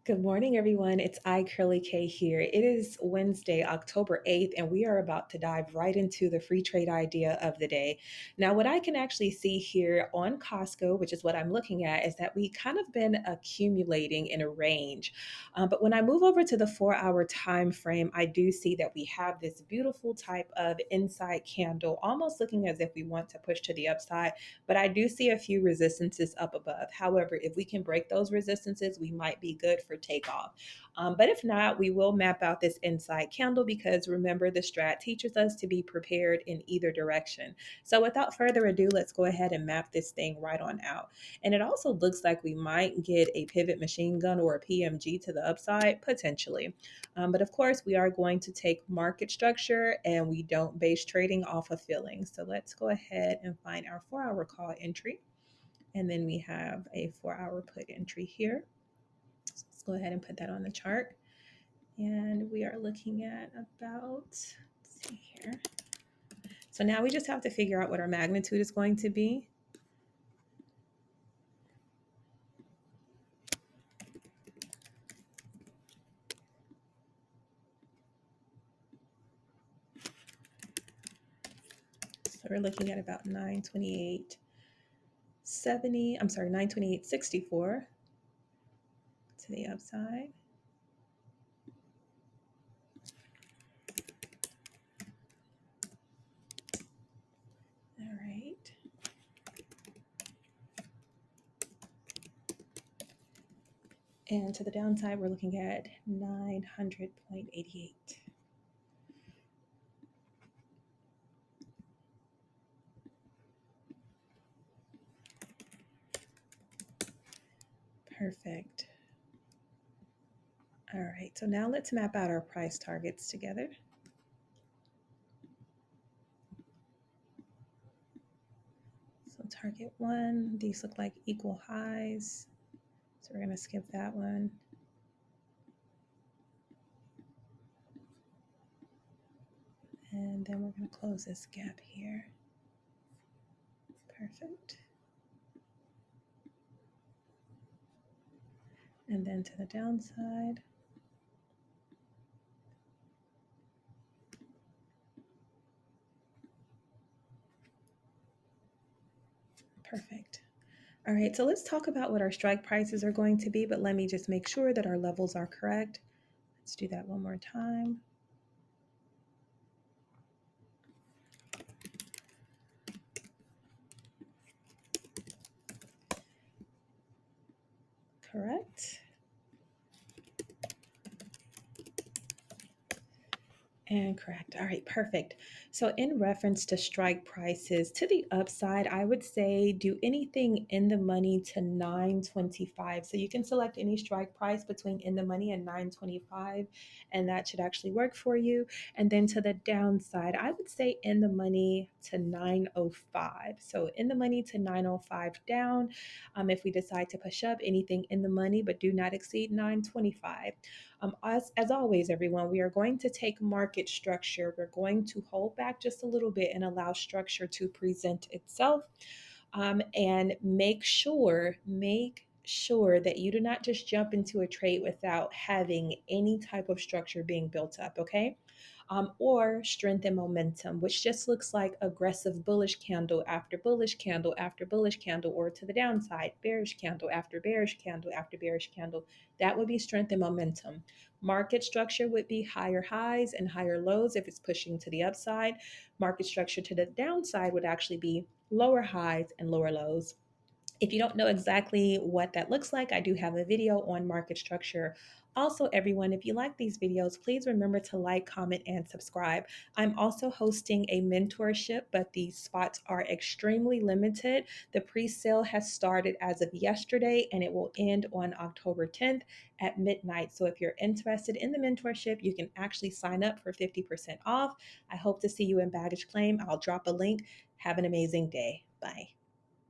Good morning, everyone. It's I, Curly K here. It is Wednesday, October 8th, and we are about to dive right into the free trade idea of the day. Now, what I can actually see here on Costco, which is what I'm looking at, is that we kind of been accumulating in a range. But when I move over to the 4 hour time frame, I do see that we have this beautiful type of inside candle, almost looking as if we want to push to the upside, but I do see a few resistances up above. However, if we can break those resistances, we might be good for takeoff. But if not, we will map out this inside candle because remember, the strat teaches us to be prepared in either direction. So without further ado, let's go ahead and map this thing right on out. And it also looks like we might get a pivot machine gun or a PMG to the upside, potentially. But of course, we are going to take market structure and we don't base trading off of feelings. So let's go ahead and find our 4 hour call entry. And then we have a 4 hour put entry here. So let's go ahead and put that on the chart. And we are looking at about, let's see here. So now we just have to figure out what our magnitude is going to be. So we're looking at about 928.70. I'm sorry, 928.64 to the upside. All right. And to the downside, we're looking at 900.88. Perfect. All right, so now let's map out our price targets together. So target one, these look like equal highs. So we're gonna skip that one. And then we're gonna close this gap here. Perfect. And then to the downside. Perfect. All right, so let's talk about what our strike prices are going to be, but let me just make sure that our levels are correct. Let's do that one more time. Correct. And correct. All right, perfect. So, in reference to strike prices to the upside, I would say do anything in the money to 925. So, you can select any strike price between in the money and 925, and that should actually work for you. And then to the downside, I would say in the money to 905. So, in the money to 905 down, if we decide to push up anything in the money, but do not exceed 925. As always, everyone, we are going to take market structure. We're going to hold back just a little bit and allow structure to present itself. And make sure that you do not just jump into a trade without having any type of structure being built up, okay? Or strength and momentum, which just looks like aggressive bullish candle after bullish candle after bullish candle, or to the downside, bearish candle after bearish candle after bearish candle. That would be strength and momentum. Market structure would be higher highs and higher lows if it's pushing to the upside. Market structure to the downside would actually be lower highs and lower lows. If you don't know exactly what that looks like, I do have a video on market structure. Also, everyone, if you like these videos, please remember to like, comment, and subscribe. I'm also hosting a mentorship, but the spots are extremely limited. The pre sale has started as of yesterday and it will end on October 10th at midnight. So, if you're interested in the mentorship, you can actually sign up for 50% off. I hope to see you in Baggage Claim. I'll drop a link. Have an amazing day. Bye.